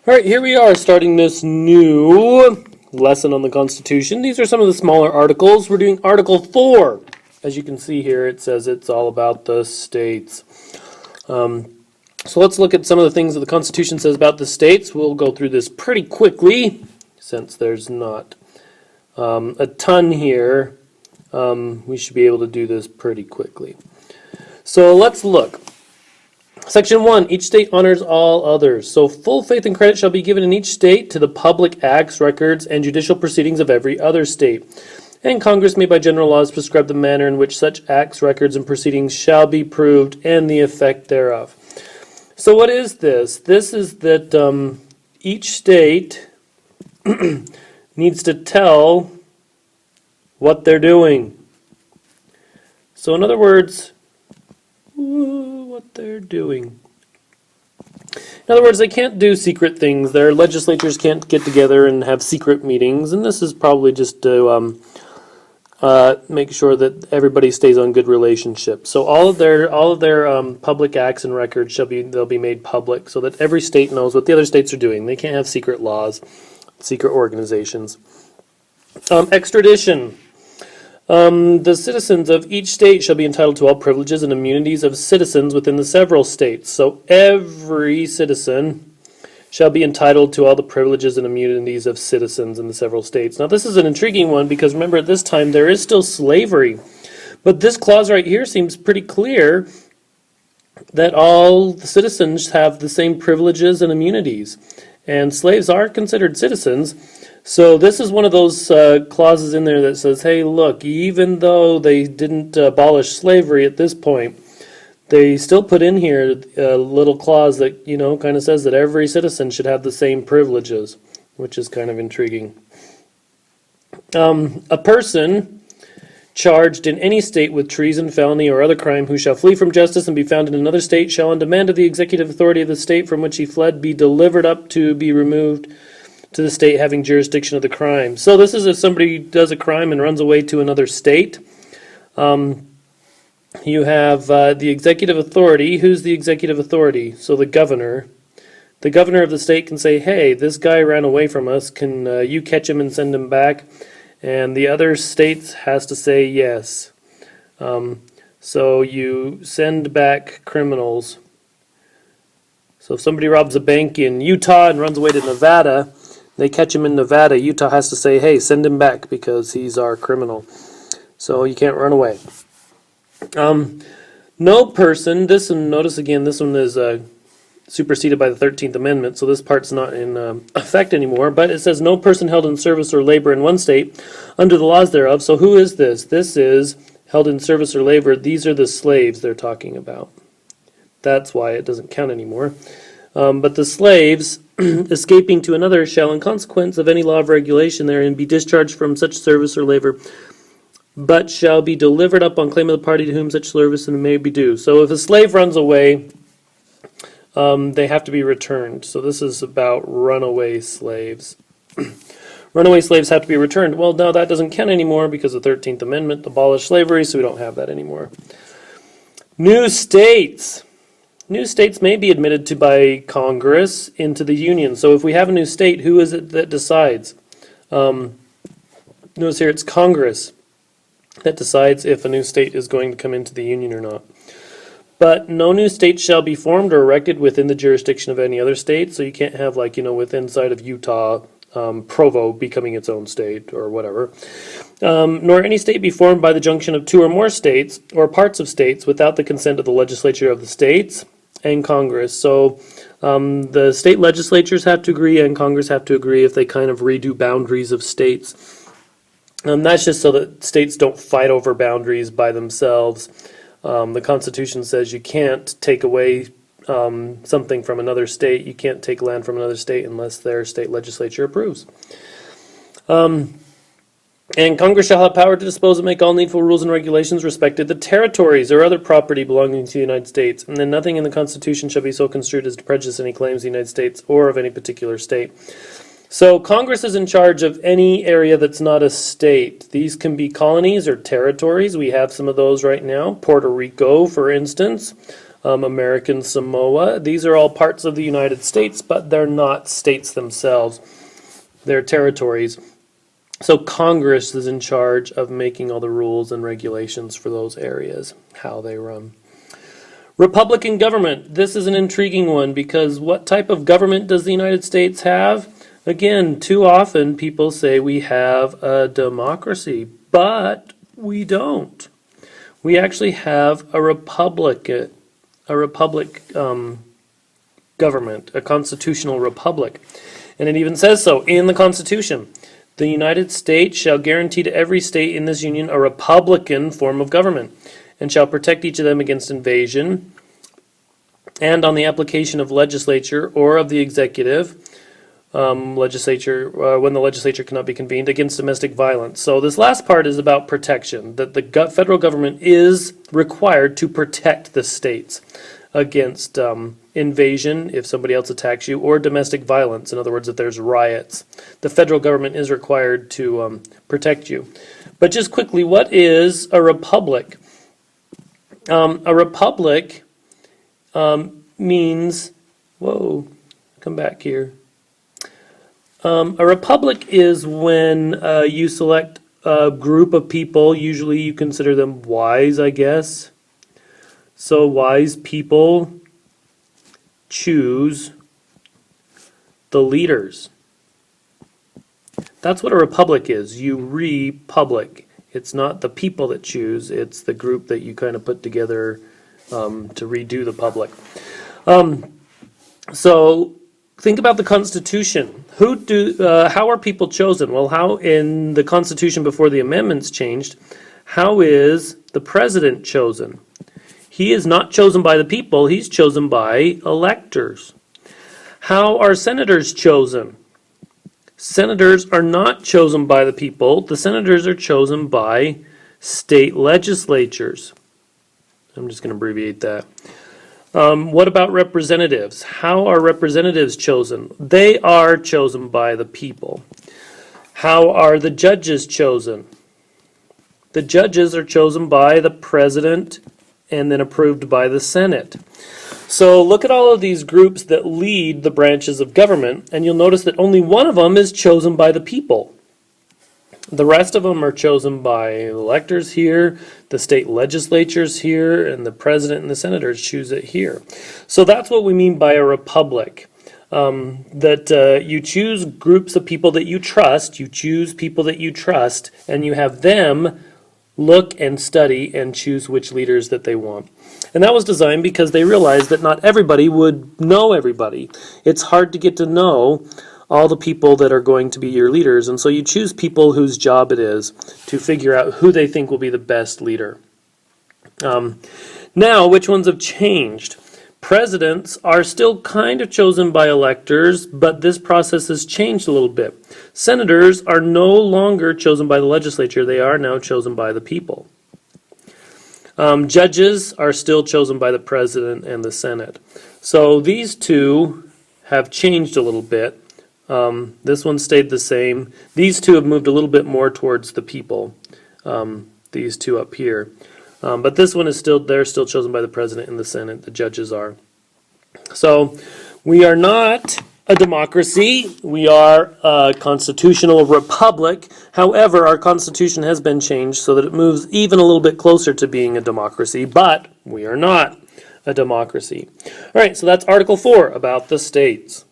All right, here we are starting this new lesson on the Constitution. These are some of the smaller articles. We're doing Article 4. As you can see here, it says it's all about the states. So let's look at some of the things that the Constitution says about the states. We'll go through this pretty quickly, since there's not a ton here. We should be able to do this pretty quickly. So let's look. Section 1, each state honors all others. So full faith and credit shall be given in each state to the public acts, records, and judicial proceedings of every other state. And Congress may by general laws prescribe the manner in which such acts, records, and proceedings shall be proved and the effect thereof. So what is this? This is that each state needs to tell what they're doing. So in other words, what they're doing. In other words, they can't do secret things. Their legislatures can't get together and have secret meetings, and this is probably just to make sure that everybody stays on good relationships. So all of their public acts and records they'll be made public, so that every state knows what the other states are doing. They can't have secret laws, secret organizations. Extradition. The citizens of each state shall be entitled to all privileges and immunities of citizens within the several states. So every citizen shall be entitled to all the privileges and immunities of citizens in the several states. Now this is an intriguing one because remember at this time there is still slavery. But this clause right here seems pretty clear that all the citizens have the same privileges and immunities. And slaves are considered citizens. So this is one of those clauses in there that says, hey, look, even though they didn't abolish slavery at this point, they still put in here a little clause that, kind of says that every citizen should have the same privileges, which is kind of intriguing. A person charged in any state with treason, felony, or other crime who shall flee from justice and be found in another state shall, on demand of the executive authority of the state from which he fled, be delivered up to be removed to the state having jurisdiction of the crime. So this is if somebody does a crime and runs away to another state. You have the executive authority. Who's the executive authority? So the governor. The governor of the state can say, hey, this guy ran away from us. Can you catch him and send him back? And the other states has to say yes. So you send back criminals. So if somebody robs a bank in Utah and runs away to Nevada, they catch him in Nevada, Utah has to say, hey, send him back because he's our criminal. So you can't run away. No person, notice again, this one is superseded by the 13th Amendment, so this part's not in effect anymore, but it says no person held in service or labor in one state under the laws thereof. So who is this? This is held in service or labor. These are the slaves they're talking about. That's why it doesn't count anymore. But the slaves escaping to another shall, in consequence of any law of regulation therein, be discharged from such service or labor, but shall be delivered up on claim of the party to whom such service may be due. So if a slave runs away, they have to be returned. So this is about runaway slaves. Runaway slaves have to be returned. Well, now that doesn't count anymore because the 13th Amendment abolished slavery, so we don't have that anymore. New states. New states may be admitted to by Congress into the Union. So if we have a new state, who is it that decides? Notice here it's Congress that decides if a new state is going to come into the Union or not. But no new state shall be formed or erected within the jurisdiction of any other state. So you can't have within inside of Utah, Provo becoming its own state or whatever. Nor any state be formed by the junction of two or more states or parts of states without the consent of the legislature of the states and Congress. So the state legislatures have to agree and Congress have to agree if they kind of redo boundaries of states. That's just so that states don't fight over boundaries by themselves. The Constitution says you can't take away something from another state. You can't take land from another state unless their state legislature approves. And Congress shall have power to dispose and make all needful rules and regulations respected the territories or other property belonging to the United States. And then nothing in the Constitution shall be so construed as to prejudice any claims of the United States or of any particular state. So Congress is in charge of any area that's not a state. These can be colonies or territories. We have some of those right now. Puerto Rico, for instance. American Samoa. These are all parts of the United States, but they're not states themselves. They're territories. So Congress is in charge of making all the rules and regulations for those areas, how they run. Republican government. This is an intriguing one because what type of government does the United States have? Again, too often people say we have a democracy, but we don't. We actually have a republic government, a constitutional republic. And it even says so in the Constitution. The United States shall guarantee to every state in this union a republican form of government, and shall protect each of them against invasion, and on the application of legislature or of the executive, when the legislature cannot be convened, against domestic violence. So this last part is about protection, that the federal government is required to protect the states against invasion if somebody else attacks you, or domestic violence. In other words, if there's riots, the federal government is required to protect you. But just quickly, what is a republic? A republic means, come back here. A republic is when you select a group of people, usually you consider them wise, I guess. So wise people choose the leaders. That's what a republic is. You republic. It's not the people that choose, it's the group that you kind of put together to redo the public. So think about the Constitution. How are people chosen? Well, how in the Constitution before the amendments changed, how is the president chosen? He is not chosen by the people, he's chosen by electors. How are senators chosen? Senators are not chosen by the people. The senators are chosen by state legislatures. I'm just going to abbreviate that. What about representatives? How are representatives chosen? They are chosen by the people. How are the judges chosen? The judges are chosen by the president and then approved by the Senate. So look at all of these groups that lead the branches of government, and you'll notice that only one of them is chosen by the people. The rest of them are chosen by electors here, the state legislatures here, and the president and the senators choose it here. So that's what we mean by a republic. That you choose groups of people that you trust, and you have them look and study and choose which leaders that they want. And that was designed because they realized that not everybody would know everybody. It's hard to get to know all the people that are going to be your leaders, and so you choose people whose job it is to figure out who they think will be the best leader. Now, which ones have changed? Presidents are still kind of chosen by electors, but this process has changed a little bit. Senators are no longer chosen by the legislature, they are now chosen by the people. Judges are still chosen by the president and the Senate. So these two have changed a little bit. This one stayed the same. These two have moved a little bit more towards the people, these two up here. But this one is still, they're still chosen by the president and the Senate, the judges are. So we are not a democracy, we are a constitutional republic. However, our constitution has been changed so that it moves even a little bit closer to being a democracy, but we are not a democracy. All right, so that's Article 4 about the states.